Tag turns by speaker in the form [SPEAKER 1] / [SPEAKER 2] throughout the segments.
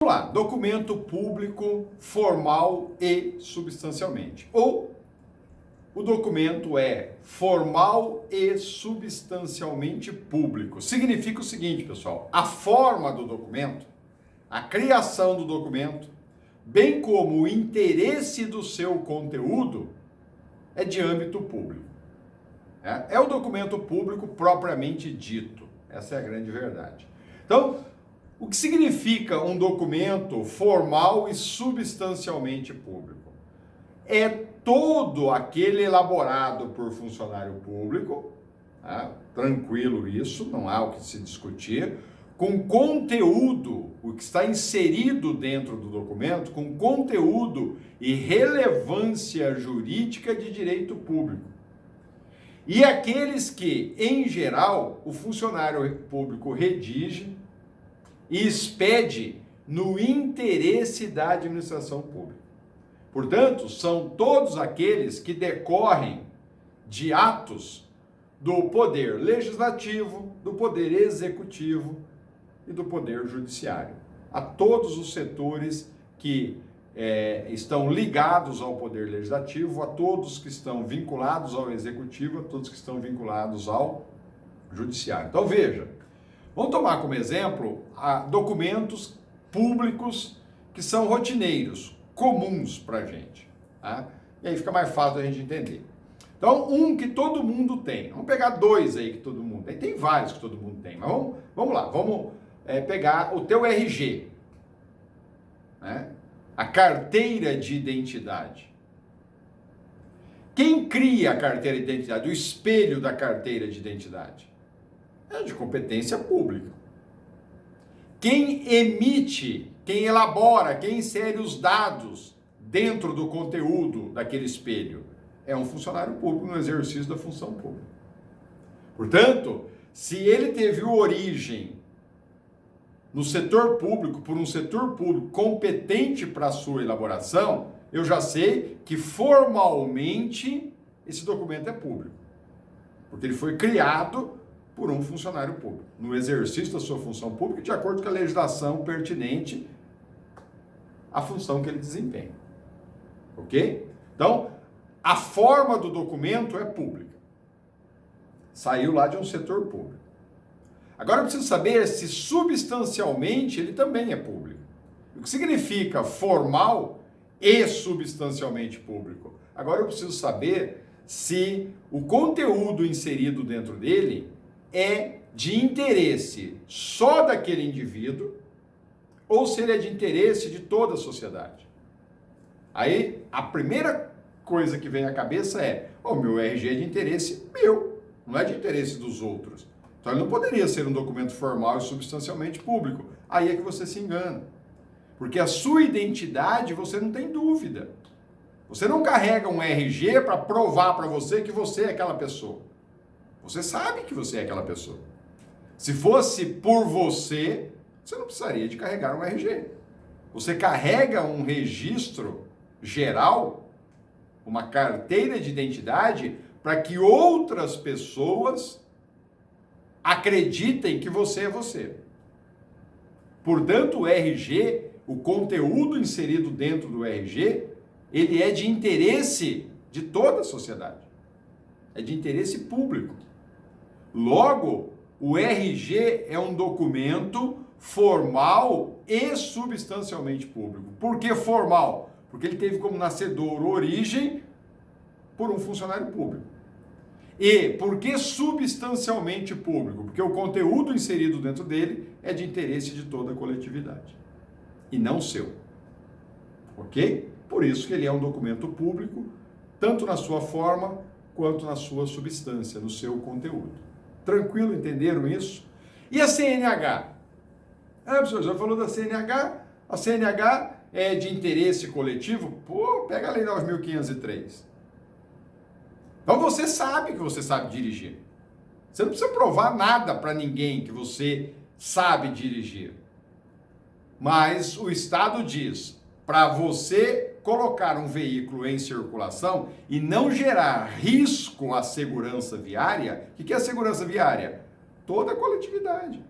[SPEAKER 1] Vamos lá, documento público formal e substancialmente. Ou o documento é formal e substancialmente público. Significa o seguinte, pessoal, a forma do documento, a criação do documento, bem como o interesse do seu conteúdo, é de âmbito público. É o documento público propriamente dito. Essa é a grande verdade. Então, o que significa um documento formal e substancialmente público? É todo aquele elaborado por funcionário público, tranquilo isso, não há o que se discutir, com conteúdo, o que está inserido dentro do documento, com conteúdo e relevância jurídica de direito público. E aqueles que, em geral, o funcionário público redige e expede no interesse da administração pública. Portanto, são todos aqueles que decorrem de atos do poder legislativo, do poder executivo e do poder judiciário. A todos os setores que estão ligados ao poder legislativo, a todos que estão vinculados ao executivo, a todos que estão vinculados ao judiciário. Então veja, vamos tomar como exemplo documentos públicos que são rotineiros, comuns para a gente. E aí fica mais fácil a gente entender. Então, um que todo mundo tem. Vamos pegar dois aí que todo mundo tem. Tem vários que todo mundo tem, mas vamos lá. Vamos pegar o teu RG. A carteira de identidade. Quem cria a carteira de identidade? O espelho da carteira de identidade? É de competência pública. Quem emite, quem elabora, quem insere os dados dentro do conteúdo daquele espelho é um funcionário público no exercício da função pública. Portanto, se ele teve origem no setor público, por um setor público competente para a sua elaboração, eu já sei que formalmente esse documento é público. Porque ele foi criado por um funcionário público, no exercício da sua função pública, de acordo com a legislação pertinente à função que ele desempenha. Ok? Então, a forma do documento é pública. Saiu lá de um setor público. Agora eu preciso saber se substancialmente ele também é público. O que significa formal e substancialmente público? Agora eu preciso saber se o conteúdo inserido dentro dele é de interesse só daquele indivíduo ou se ele é de interesse de toda a sociedade. Aí a primeira coisa que vem à cabeça é: o meu RG é de interesse meu, não é de interesse dos outros. Então ele não poderia ser um documento formal e substancialmente público. Aí é que você se engana. Porque a sua identidade você não tem dúvida. Você não carrega um RG para provar para você que você é aquela pessoa. Você sabe que você é aquela pessoa. Se fosse por você, você não precisaria de carregar um RG. Você carrega um registro geral, uma carteira de identidade, para que outras pessoas acreditem que você é você. Portanto, o RG, o conteúdo inserido dentro do RG, ele é de interesse de toda a sociedade. É de interesse público. Logo, o RG é um documento formal e substancialmente público. Por que formal? Porque ele teve como nascedor origem por um funcionário público. E por que substancialmente público? Porque o conteúdo inserido dentro dele é de interesse de toda a coletividade e não seu. Ok? Por isso que ele é um documento público, tanto na sua forma quanto na sua substância, no seu conteúdo. Tranquilo? Entenderam isso? E a CNH? Professor, já falou da CNH? A CNH é de interesse coletivo? Pô, pega a Lei 9.503. Então você sabe que você sabe dirigir. Você não precisa provar nada para ninguém que você sabe dirigir. Mas o Estado diz, para você colocar um veículo em circulação e não gerar risco à segurança viária, o que é a segurança viária? Toda a coletividade.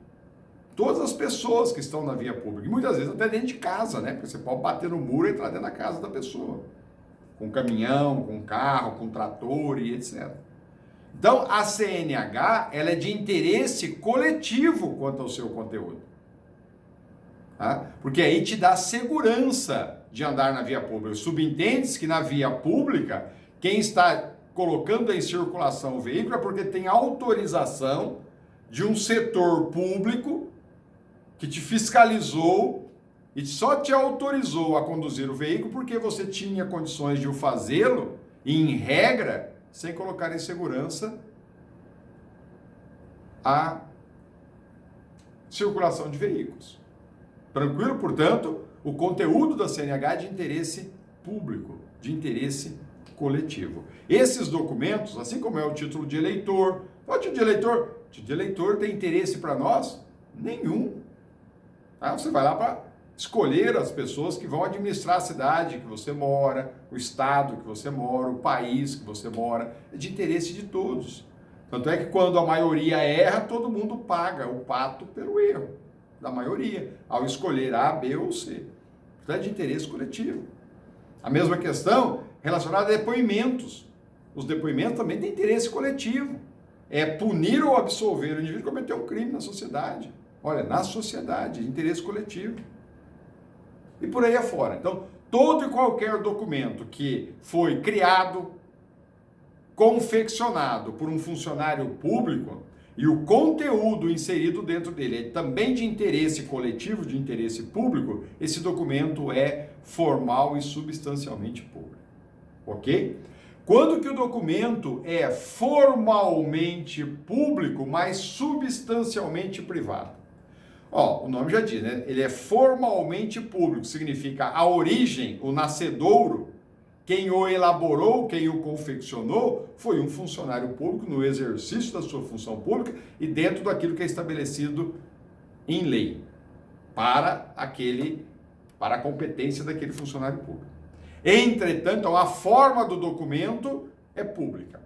[SPEAKER 1] todas as pessoas que estão na via pública, e muitas vezes até dentro de casa, né? Porque você pode bater no muro e entrar dentro da casa da pessoa, com caminhão, com carro, com trator e etc. Então, a CNH, ela é de interesse coletivo quanto ao seu conteúdo. Tá? Porque aí te dá segurança de andar na via pública. Subentende-se que na via pública, quem está colocando em circulação o veículo é porque tem autorização de um setor público que te fiscalizou e só te autorizou a conduzir o veículo porque você tinha condições de o fazê-lo, em regra, sem colocar em segurança a circulação de veículos. Tranquilo? Portanto, o conteúdo da CNH é de interesse público, de interesse coletivo. Esses documentos, assim como é o título de eleitor, qual é o título de eleitor? O título de eleitor tem interesse para nós? Nenhum. Tá? Você vai lá para escolher as pessoas que vão administrar a cidade que você mora, o estado que você mora, o país que você mora. É de interesse de todos. Tanto é que quando a maioria erra, todo mundo paga o pato pelo erro da maioria, ao escolher A, B ou C. Então é de interesse coletivo. A mesma questão relacionada a depoimentos. Os depoimentos também têm interesse coletivo. É punir ou absolver o indivíduo que cometeu um crime na sociedade. Olha, na sociedade, de interesse coletivo. E por aí afora. Então, todo e qualquer documento que foi criado, confeccionado por um funcionário público e o conteúdo inserido dentro dele é também de interesse coletivo, de interesse público, esse documento é formal e substancialmente público. Ok? Quando que o documento é formalmente público, mas substancialmente privado? Ó, o nome já diz, né? Ele é formalmente público, significa a origem, o nascedouro, quem o elaborou, quem o confeccionou, foi um funcionário público no exercício da sua função pública e dentro daquilo que é estabelecido em lei para a competência daquele funcionário público. Entretanto, a forma do documento é pública.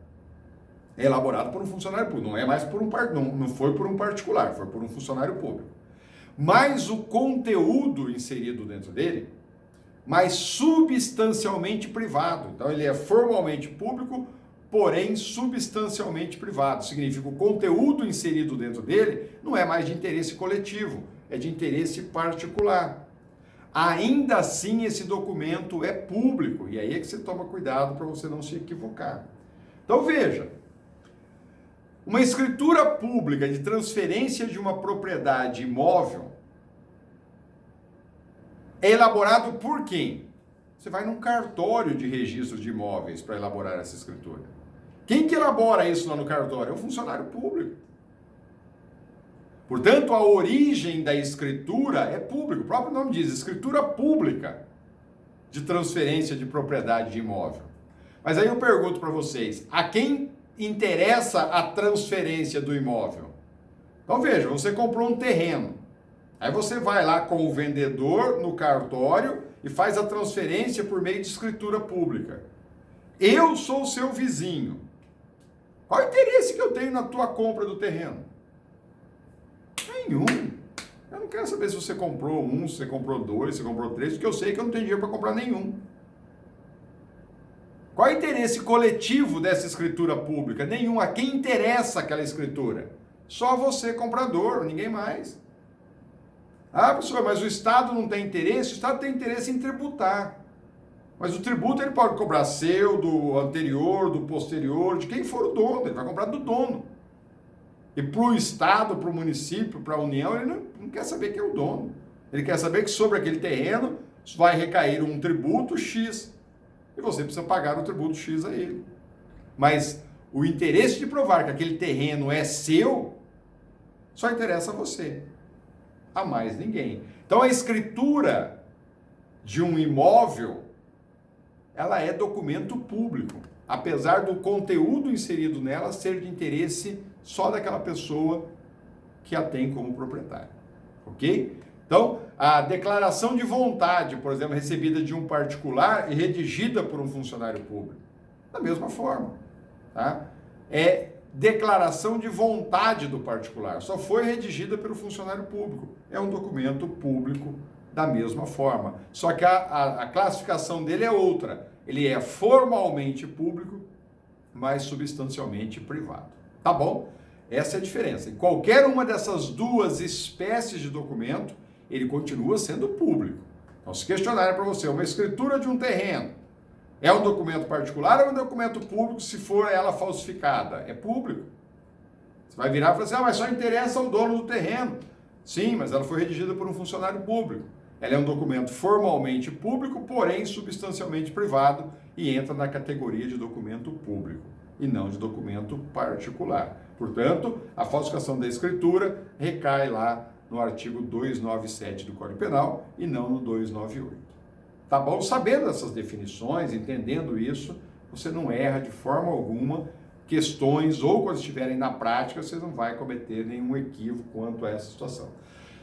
[SPEAKER 1] É elaborado por um funcionário público, não é mais por não foi por um particular, foi por um funcionário público. Mas o conteúdo inserido dentro dele, mas substancialmente privado. Então ele é formalmente público, porém substancialmente privado. Significa que o conteúdo inserido dentro dele não é mais de interesse coletivo, é de interesse particular. Ainda assim, esse documento é público, e aí é que você toma cuidado para você não se equivocar. Então veja, uma escritura pública de transferência de uma propriedade imóvel é elaborado por quem? Você vai num cartório de registro de imóveis para elaborar essa escritura. Quem que elabora isso lá no cartório? É um funcionário público. Portanto, a origem da escritura é pública. O próprio nome diz, escritura pública de transferência de propriedade de imóvel. Mas aí eu pergunto para vocês, a quem interessa a transferência do imóvel? Então veja, você comprou um terreno. Aí você vai lá com o vendedor no cartório e faz a transferência por meio de escritura pública. Eu sou o seu vizinho. Qual o interesse que eu tenho na tua compra do terreno? Nenhum. Eu não quero saber se você comprou um, se você comprou dois, se você comprou três, porque eu sei que eu não tenho dinheiro para comprar nenhum. Qual é o interesse coletivo dessa escritura pública? Nenhum. A quem interessa aquela escritura? Só você, comprador, ninguém mais. Ah, professor, mas o Estado não tem interesse? O Estado tem interesse em tributar. Mas o tributo ele pode cobrar seu, do anterior, do posterior, de quem for o dono. Ele vai cobrar do dono. E para o Estado, para o município, para a União, ele não quer saber quem é o dono. Ele quer saber que sobre aquele terreno vai recair um tributo X. E você precisa pagar o tributo X a ele. Mas o interesse de provar que aquele terreno é seu, só interessa a você. A mais ninguém. Então a escritura de um imóvel, ela é documento público, apesar do conteúdo inserido nela ser de interesse só daquela pessoa que a tem como proprietário. Ok? Então, a declaração de vontade, por exemplo, recebida de um particular e redigida por um funcionário público, da mesma forma, tá? É declaração de vontade do particular, só foi redigida pelo funcionário público. É um documento público da mesma forma, só que a classificação dele é outra. Ele é formalmente público, mas substancialmente privado. Tá bom? Essa é a diferença. Em qualquer uma dessas duas espécies de documento, ele continua sendo público. Então, se questionarem para você, uma escritura de um terreno, é um documento particular ou é um documento público se for ela falsificada? É público. Você vai virar e falar assim, mas só interessa ao dono do terreno. Sim, mas ela foi redigida por um funcionário público. Ela é um documento formalmente público, porém substancialmente privado e entra na categoria de documento público e não de documento particular. Portanto, a falsificação da escritura recai lá no artigo 297 do Código Penal e não no 298. Tá bom? Sabendo essas definições, entendendo isso, você não erra de forma alguma questões ou quando estiverem na prática, você não vai cometer nenhum equívoco quanto a essa situação.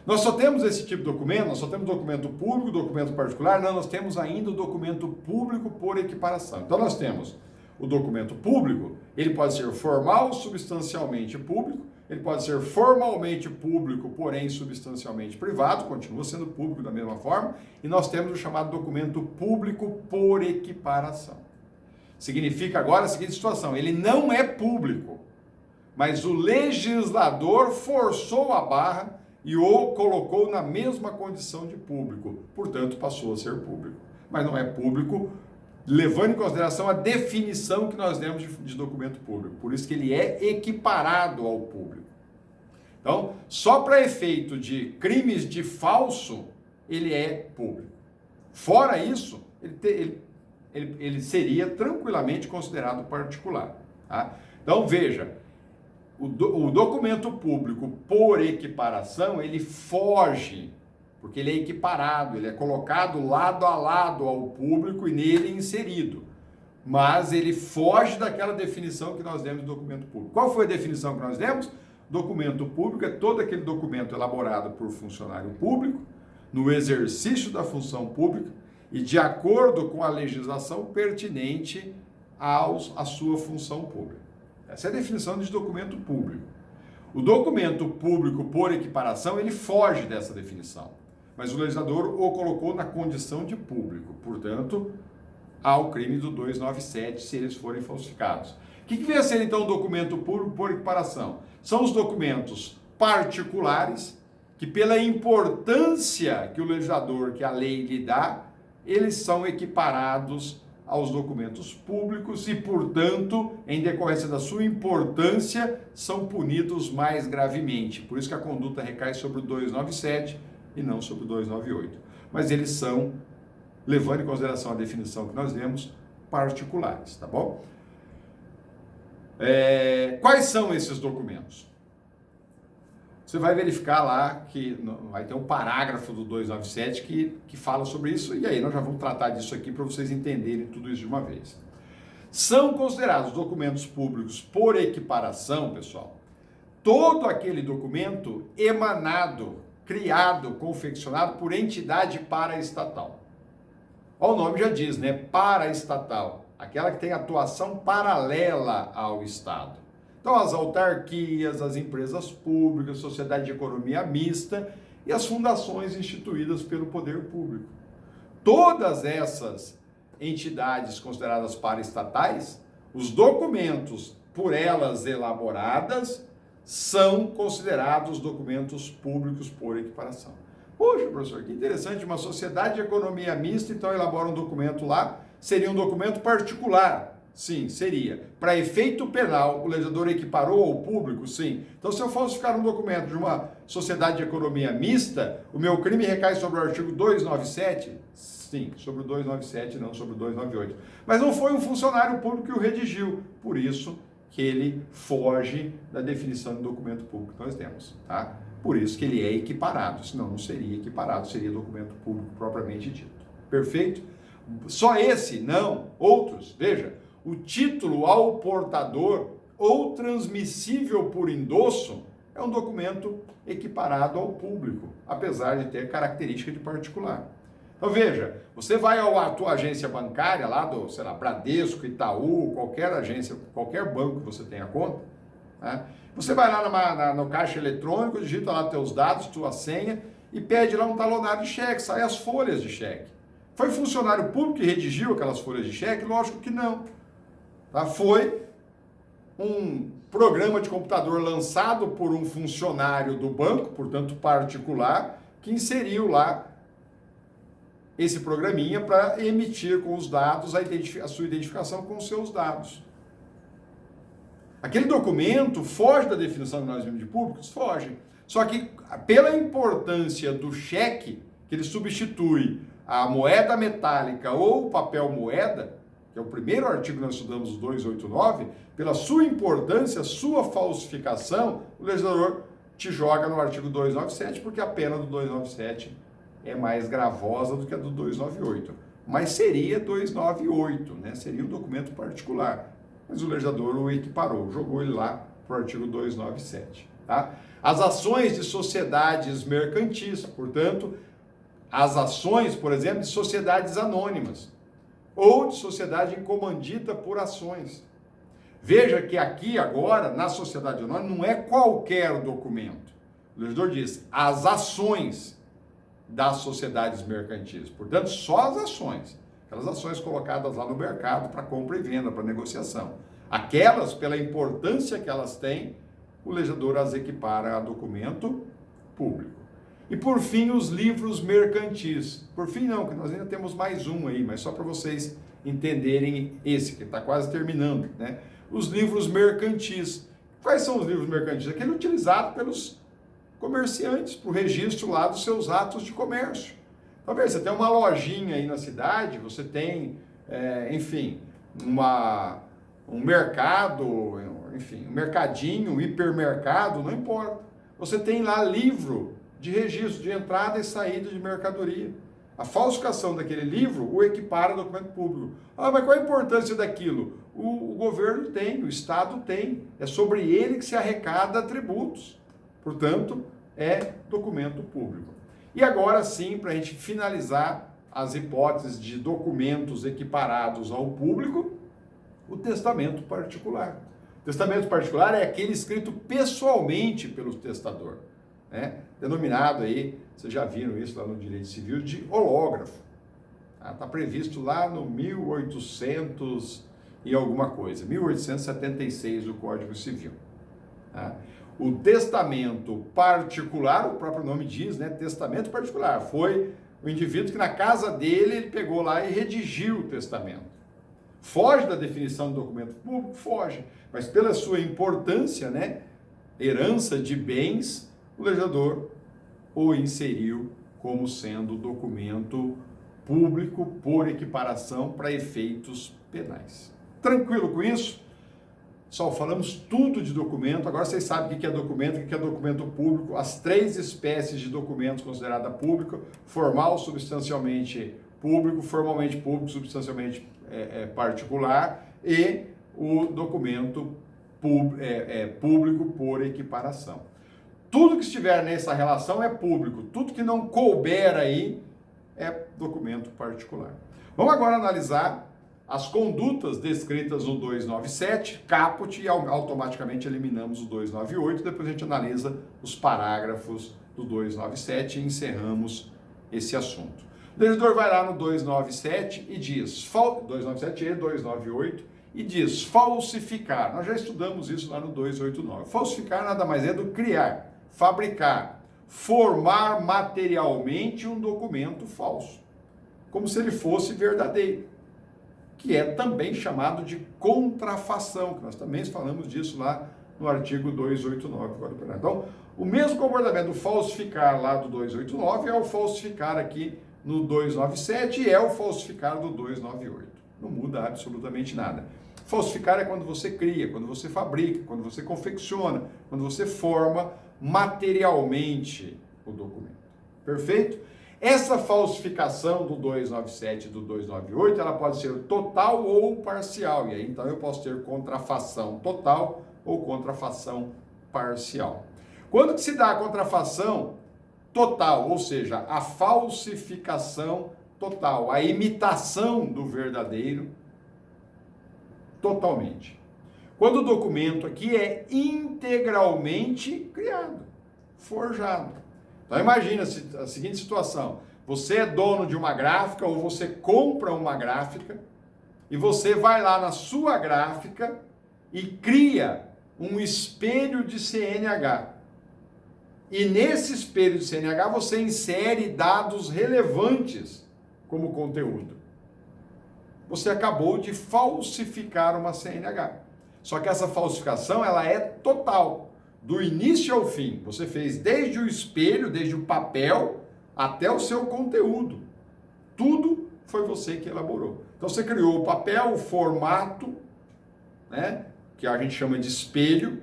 [SPEAKER 1] Nós só temos esse tipo de documento, nós só temos documento público, documento particular, não, nós temos ainda o documento público por equiparação. Então nós temos o documento público, ele pode ser formal, substancialmente público, ele pode ser formalmente público, porém substancialmente privado, continua sendo público da mesma forma, e nós temos o chamado documento público por equiparação. Significa agora a seguinte situação, ele não é público, mas o legislador forçou a barra e o colocou na mesma condição de público, portanto passou a ser público. Mas não é público, levando em consideração a definição que nós demos de documento público, por isso que ele é equiparado ao público. Então, só para efeito de crimes de falso, ele é público. Fora isso, ele seria tranquilamente considerado particular. Tá? Então, veja, o documento público por equiparação, ele foge, porque ele é equiparado, ele é colocado lado a lado ao público e nele inserido. Mas ele foge daquela definição que nós demos de documento público. Qual foi a definição que nós demos? Documento público é todo aquele documento elaborado por funcionário público, no exercício da função pública e de acordo com a legislação pertinente à sua função pública. Essa é a definição de documento público. O documento público por equiparação, ele foge dessa definição, mas o legislador o colocou na condição de público, portanto, há o crime do 297 se eles forem falsificados. O que vem a ser então o documento público por equiparação? São os documentos particulares que, pela importância que o legislador, que a lei lhe dá, eles são equiparados aos documentos públicos e, portanto, em decorrência da sua importância, são punidos mais gravemente. Por isso que a conduta recai sobre o 297 e não sobre o 298. Mas eles são, levando em consideração a definição que nós demos, particulares, tá bom? Quais são esses documentos? Você vai verificar lá que vai ter um parágrafo do 297 que fala sobre isso, e aí nós já vamos tratar disso aqui para vocês entenderem tudo isso de uma vez. São considerados documentos públicos por equiparação, pessoal, todo aquele documento emanado, criado, confeccionado por entidade paraestatal. O nome já diz, né? Paraestatal, aquela que tem atuação paralela ao Estado. Então, as autarquias, as empresas públicas, a sociedade de economia mista e as fundações instituídas pelo poder público. Todas essas entidades consideradas paraestatais, os documentos por elas elaboradas são considerados documentos públicos por equiparação. Poxa, professor, que interessante, uma sociedade de economia mista, então elabora um documento lá, seria um documento particular. Sim, seria. Para efeito penal, o legislador equiparou ao público? Sim. Então, se eu falsificar um documento de uma sociedade de economia mista, o meu crime recai sobre o artigo 297? Sim, sobre o 297, não sobre o 298. Mas não foi um funcionário público que o redigiu, por isso que ele foge da definição de documento público que nós temos, tá? Por isso que ele é equiparado, senão não seria equiparado, seria documento público propriamente dito. Perfeito? Só esse? Não. Outros, veja. O título ao portador ou transmissível por endosso é um documento equiparado ao público, apesar de ter característica de particular. Então veja, você vai à tua agência bancária lá do, sei lá, Bradesco, Itaú, qualquer agência, qualquer banco que você tenha conta, Né? Você vai lá no caixa eletrônico, digita lá teus dados, tua senha e pede lá um talonário de cheque, sai as folhas de cheque. Foi funcionário público que redigiu aquelas folhas de cheque? Lógico que não. Tá? Foi um programa de computador lançado por um funcionário do banco, portanto particular, que inseriu lá esse programinha para emitir com os dados a sua identificação com os seus dados. Aquele documento foge da definição que nós vimos de públicos? Foge. Só que pela importância do cheque, que ele substitui a moeda metálica ou o papel moeda, que é o primeiro artigo que nós estudamos, o 289, pela sua importância, sua falsificação, o legislador te joga no artigo 297, porque a pena do 297 é mais gravosa do que a do 298. Mas seria 298, né? Seria um documento particular. Mas o legislador o equiparou, jogou ele lá para o artigo 297. Tá? As ações de sociedades mercantis, portanto, as ações, por exemplo, de sociedades anônimas ou de sociedade comandita por ações. Veja que aqui agora, na sociedade anônima, não é qualquer documento. O legislador diz as ações das sociedades mercantis. Portanto, só as ações. Aquelas ações colocadas lá no mercado para compra e venda, para negociação. Aquelas, pela importância que elas têm, o legislador as equipara a documento público. E por fim, os livros mercantis. Por fim não, que nós ainda temos mais um aí, mas só para vocês entenderem esse, que está quase terminando, né? Os livros mercantis. Quais são os livros mercantis? Aquele utilizado pelos comerciantes, para o registro lá dos seus atos de comércio. Então, veja, você tem uma lojinha aí na cidade, você tem, enfim, um mercado, enfim, um mercadinho, um hipermercado, não importa. Você tem lá livro de registro de entrada e saída de mercadoria. A falsificação daquele livro o equipara ao documento público. Ah, mas qual a importância daquilo? O governo tem, o Estado tem. É sobre ele que se arrecada tributos. Portanto, é documento público. E agora sim, para a gente finalizar as hipóteses de documentos equiparados ao público, o testamento particular. O testamento particular é aquele escrito pessoalmente pelo testador, né? Denominado aí, vocês já viram isso lá no direito civil, de hológrafo. Está previsto lá no 1800 e alguma coisa, 1876 do Código Civil. Tá? O testamento particular, o próprio nome diz, né? Testamento particular. Foi o indivíduo que na casa dele, ele pegou lá e redigiu o testamento. Foge da definição do documento público? Foge. Mas pela sua importância, né? Herança de bens, o legislador o inseriu como sendo documento público por equiparação para efeitos penais. Tranquilo com isso? Só falamos tudo de documento, agora vocês sabem o que é documento, o que é documento público, as 3 espécies de documentos consideradas públicos: formal, substancialmente público, formalmente público, substancialmente particular, e o documento público por equiparação. Tudo que estiver nessa relação é público, tudo que não couber aí é documento particular. Vamos agora analisar as condutas descritas no 297, caput, e automaticamente eliminamos o 298, depois a gente analisa os parágrafos do 297 e encerramos esse assunto. O legislador vai lá no 297 e diz, 297 e 298, e diz falsificar. Nós já estudamos isso lá no 289. Falsificar nada mais é do criar, fabricar, formar materialmente um documento falso, como se ele fosse verdadeiro, que é também chamado de contrafação, que nós também falamos disso lá no artigo 289. Então, o mesmo comportamento do falsificar lá do 289 é o falsificar aqui no 297 e é o falsificar do 298. Não muda absolutamente nada. Falsificar é quando você cria, quando você fabrica, quando você confecciona, quando você forma materialmente o documento. Perfeito? Essa falsificação do 297 e do 298, ela pode ser total ou parcial. E aí, então, eu posso ter contrafação total ou contrafação parcial. Quando que se dá a contrafação total, ou seja, a falsificação total, a imitação do verdadeiro totalmente? Quando o documento aqui é integralmente criado, forjado. Então imagina a seguinte situação: você é dono de uma gráfica ou você compra uma gráfica e você vai lá na sua gráfica e cria um espelho de CNH. E nesse espelho de CNH você insere dados relevantes como conteúdo. Você acabou de falsificar uma CNH. Só que essa falsificação ela é total. Do início ao fim, você fez desde o espelho, desde o papel, até o seu conteúdo. Tudo foi você que elaborou. Então você criou o papel, o formato, né, que a gente chama de espelho,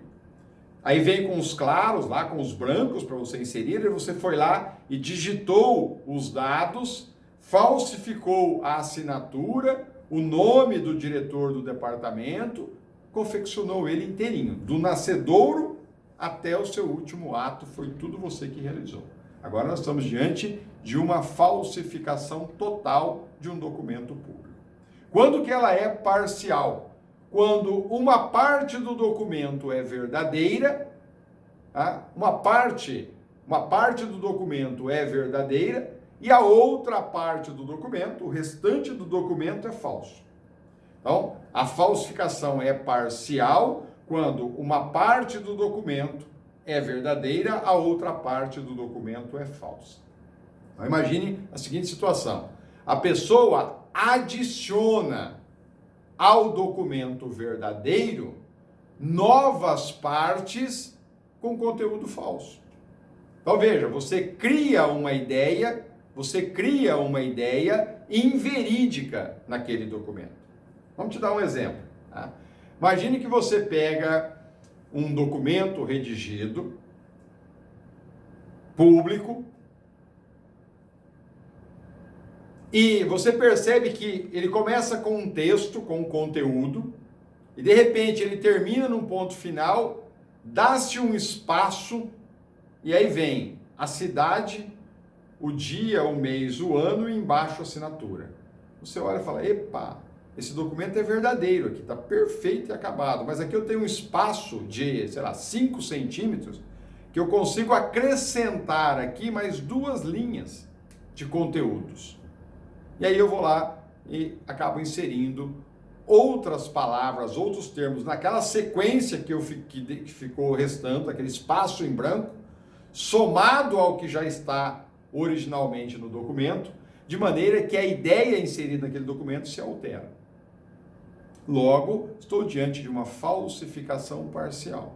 [SPEAKER 1] aí vem com os claros, lá com os brancos para você inserir, e você foi lá e digitou os dados, falsificou a assinatura, o nome do diretor do departamento, confeccionou ele inteirinho, do nascedouro até o seu último ato, foi tudo você que realizou. Agora nós estamos diante de uma falsificação total de um documento público. Quando que ela é parcial? Quando uma parte do documento é verdadeira, tá? uma parte do documento é verdadeira e a outra parte do documento, o restante do documento é falso. Então, a falsificação é parcial quando uma parte do documento é verdadeira, a outra parte do documento é falsa. Então, imagine a seguinte situação: a pessoa adiciona ao documento verdadeiro novas partes com conteúdo falso. Então veja, você cria uma ideia inverídica naquele documento. Vamos te dar um exemplo. Tá? Imagine que você pega um documento redigido, público, e você percebe que ele começa com um texto, com um conteúdo, e de repente ele termina num ponto final, dá-se um espaço, e aí vem a cidade, o dia, o mês, o ano e embaixo a assinatura. Você olha e fala, epa, esse documento é verdadeiro aqui, está perfeito e acabado, mas aqui eu tenho um espaço de, 5 centímetros, que eu consigo acrescentar aqui mais 2 linhas de conteúdos. E aí eu vou lá e acabo inserindo outras palavras, outros termos, naquela sequência que ficou restando, aquele espaço em branco, somado ao que já está originalmente no documento, de maneira que a ideia inserida naquele documento se altera. Logo, estou diante de uma falsificação parcial.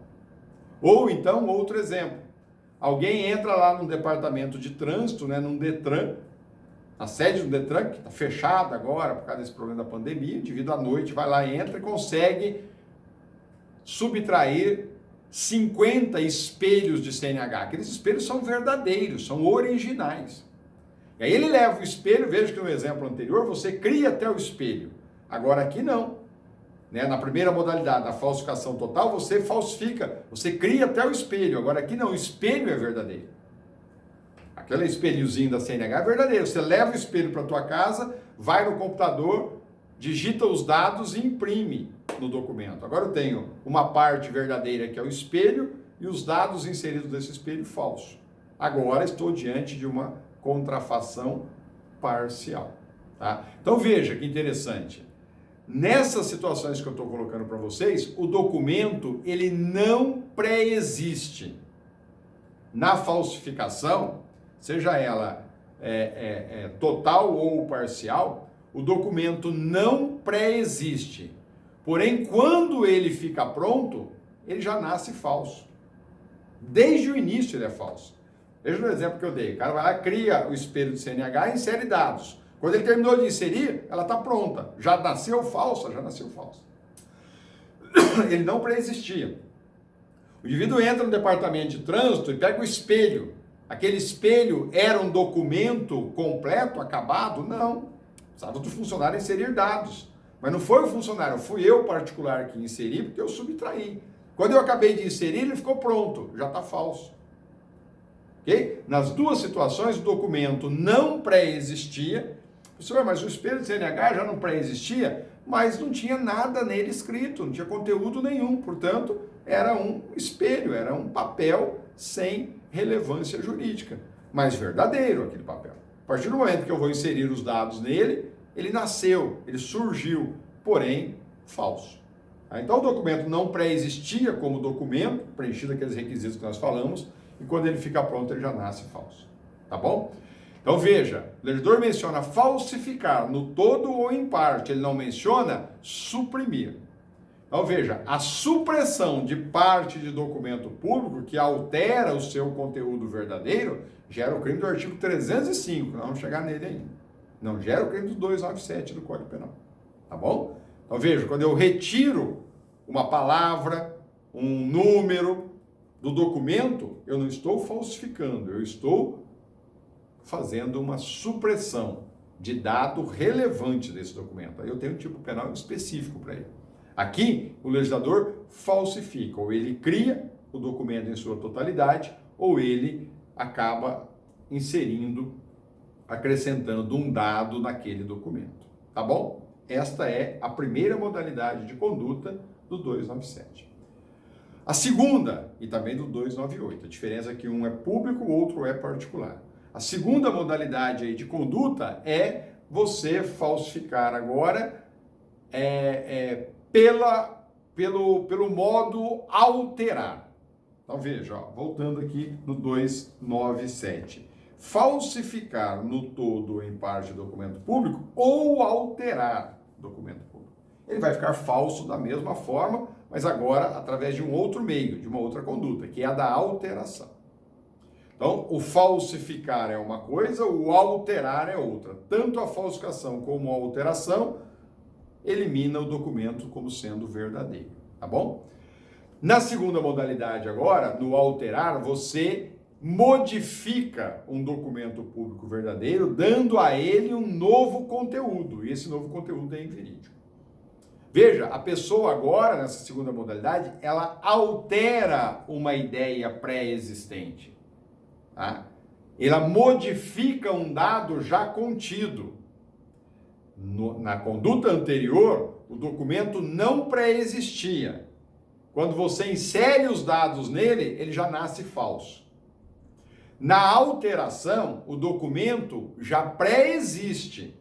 [SPEAKER 1] Ou então, outro exemplo, alguém entra lá num departamento de trânsito, num Detran, a sede do Detran, que está fechada agora por causa desse problema da pandemia, o indivíduo à noite vai lá, entra e consegue subtrair 50 espelhos de CNH. Aqueles espelhos são verdadeiros, são originais. E aí ele leva o espelho, veja que no exemplo anterior você cria até o espelho. Agora aqui não. Na primeira modalidade, da falsificação total, você falsifica, você cria até o espelho. Agora aqui não, o espelho é verdadeiro. Aquele espelhozinho da CNH é verdadeiro. Você leva o espelho para a tua casa, vai no computador, digita os dados e imprime no documento. Agora eu tenho uma parte verdadeira que é o espelho e os dados inseridos nesse espelho falso. Agora estou diante de uma contrafação parcial. Tá? Então veja que interessante. Nessas situações que eu estou colocando para vocês, o documento ele não pré-existe. Na falsificação, seja ela total ou parcial, o documento não pré-existe. Porém, quando ele fica pronto, ele já nasce falso. Desde o início ele é falso. Veja o exemplo que eu dei. O cara vai lá, cria o espelho de CNH e insere dados. Quando ele terminou de inserir, ela está pronta. Já nasceu falsa? Já nasceu falsa. Ele não pré-existia. O indivíduo entra no departamento de trânsito e pega o espelho. Aquele espelho era um documento completo, acabado? Não. Precisava do funcionário inserir dados. Mas não foi o funcionário, fui eu particular que inseri, porque eu subtraí. Quando eu acabei de inserir, ele ficou pronto. Já está falso. Okay? Nas duas situações, o documento não pré-existia. Professor, mas o espelho de CNH já não pré-existia, mas não tinha nada nele escrito, não tinha conteúdo nenhum, portanto, era um espelho, era um papel sem relevância jurídica, mas verdadeiro aquele papel. A partir do momento que eu vou inserir os dados nele, ele nasceu, ele surgiu, porém, falso. Então, o documento não pré-existia como documento, preenchido aqueles requisitos que nós falamos, e quando ele fica pronto, ele já nasce falso. Tá bom? Então, veja, o legislador menciona falsificar no todo ou em parte, ele não menciona suprimir. Então, veja, a supressão de parte de documento público que altera o seu conteúdo verdadeiro gera o crime do artigo 305, nós vamos chegar nele ainda. Não gera o crime do 297 do Código Penal. Tá bom? Então, veja, quando eu retiro uma palavra, um número do documento, eu não estou falsificando, eu estou fazendo uma supressão de dado relevante desse documento. Aí eu tenho um tipo penal específico para ele. Aqui, o legislador falsifica, ou ele cria o documento em sua totalidade, ou ele acaba inserindo, acrescentando um dado naquele documento. Tá bom? Esta é a primeira modalidade de conduta do 297. A segunda, e também do 298, a diferença é que um é público, o outro é particular. A segunda modalidade aí de conduta é você falsificar agora pelo modo alterar. Então veja, ó, voltando aqui no 297. Falsificar no todo ou em parte documento público ou alterar documento público. Ele vai ficar falso da mesma forma, mas agora através de um outro meio, de uma outra conduta, que é a da alteração. Então, o falsificar é uma coisa, o alterar é outra. Tanto a falsificação como a alteração elimina o documento como sendo verdadeiro, tá bom? Na segunda modalidade agora, no alterar, você modifica um documento público verdadeiro, dando a ele um novo conteúdo, e esse novo conteúdo é inverídico. Veja, a pessoa agora, nessa segunda modalidade, ela altera uma ideia pré-existente. Tá? Ela modifica um dado já contido. Na conduta anterior, o documento não pré-existia. Quando você insere os dados nele, ele já nasce falso. Na alteração, o documento já pré-existe.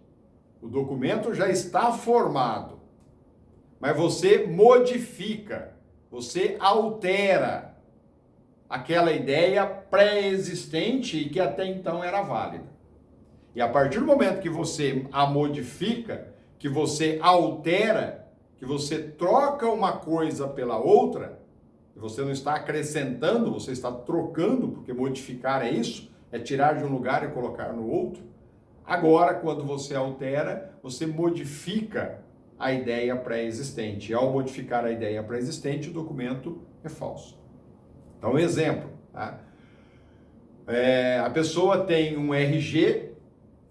[SPEAKER 1] O documento já está formado. Mas você modifica, você altera aquela ideia pré-existente e que até então era válida. E a partir do momento que você a modifica, que você altera, que você troca uma coisa pela outra, você não está acrescentando, você está trocando, porque modificar é isso, é tirar de um lugar e colocar no outro. Agora, quando você altera, você modifica a ideia pré-existente. E ao modificar a ideia pré-existente, o documento é falso. Então, um exemplo, tá? A pessoa tem um RG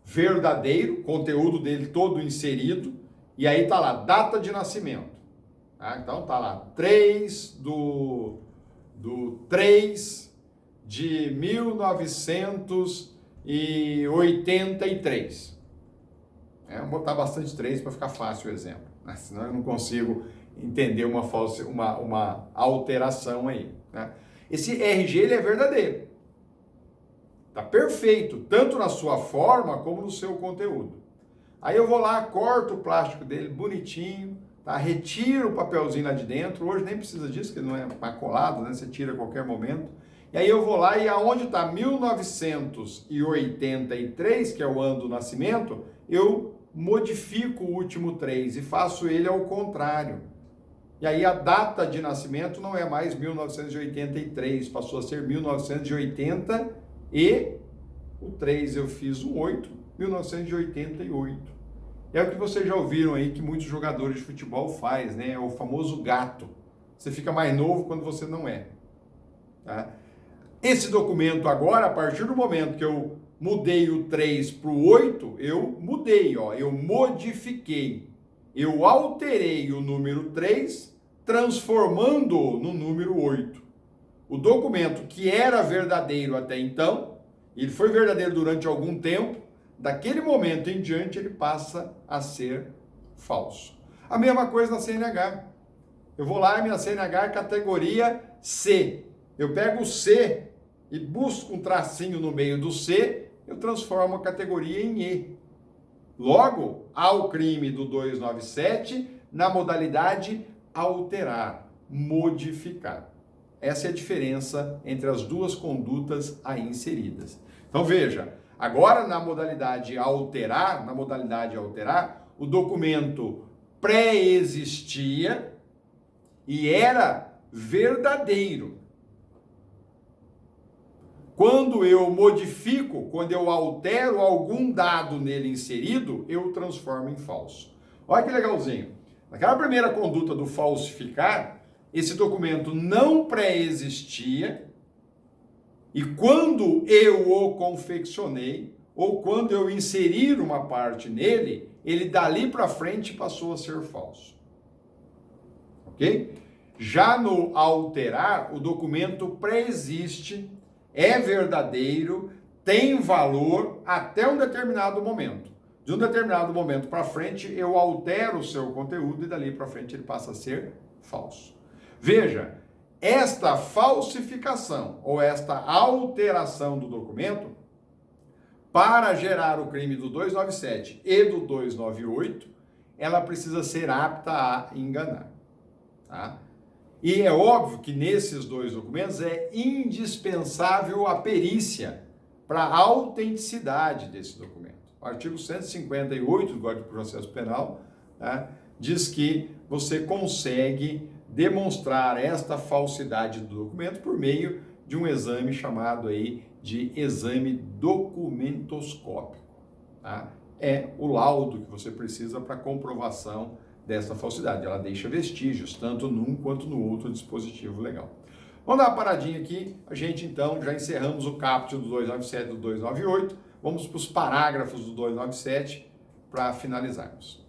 [SPEAKER 1] verdadeiro, conteúdo dele todo inserido, e aí tá lá, data de nascimento. Tá? Então tá lá, 3 do 3 de 1983. Vou botar bastante 3 para ficar fácil o exemplo, né? Senão eu não consigo entender uma alteração aí, né? Esse RG ele é verdadeiro. Tá perfeito, tanto na sua forma como no seu conteúdo. Aí eu vou lá, corto o plástico dele bonitinho, tá? Retiro o papelzinho lá de dentro. Hoje nem precisa disso, que não é colado, né? Você tira a qualquer momento. E aí eu vou lá e aonde está 1983, que é o ano do nascimento, eu modifico o último 3 e faço ele ao contrário. E aí a data de nascimento não é mais 1983, passou a ser 1980 e o 3 eu fiz um 8, 1988. É o que vocês já ouviram aí que muitos jogadores de futebol faz, né? É o famoso gato. Você fica mais novo quando você não é. Tá? Esse documento agora, a partir do momento que eu mudei o 3 para o 8, eu mudei, ó, eu modifiquei. Eu alterei o número 3, transformando-o no número 8. O documento que era verdadeiro até então, ele foi verdadeiro durante algum tempo, daquele momento em diante, ele passa a ser falso. A mesma coisa na CNH. Eu vou lá e minha CNH é categoria C. Eu pego o C e busco um tracinho no meio do C, eu transformo a categoria em E. Logo, há o crime do 297 na modalidade alterar, modificar. Essa é a diferença entre as duas condutas aí inseridas. Então veja, agora na modalidade alterar, o documento pré-existia e era verdadeiro. Quando eu modifico, quando eu altero algum dado nele inserido, eu transformo em falso. Olha que legalzinho. Naquela primeira conduta do falsificar, esse documento não pré-existia e quando eu o confeccionei, ou quando eu inserir uma parte nele, ele dali para frente passou a ser falso. Ok? Já no alterar, o documento pré-existe, é verdadeiro, tem valor até um determinado momento. De um determinado momento para frente, eu altero o seu conteúdo e dali para frente ele passa a ser falso. Veja, esta falsificação ou esta alteração do documento, para gerar o crime do 297 e do 298, ela precisa ser apta a enganar. Tá? E é óbvio que nesses dois documentos é indispensável a perícia para a autenticidade desse documento. O artigo 158 do Código de Processo Penal, tá, diz que você consegue demonstrar esta falsidade do documento por meio de um exame chamado aí de exame documentoscópico. Tá? É o laudo que você precisa para comprovação dessa falsidade. Ela deixa vestígios, tanto num quanto no outro dispositivo legal. Vamos dar uma paradinha aqui. A gente, então, já encerramos o caput do 297 e do 298. Vamos para os parágrafos do 297 para finalizarmos.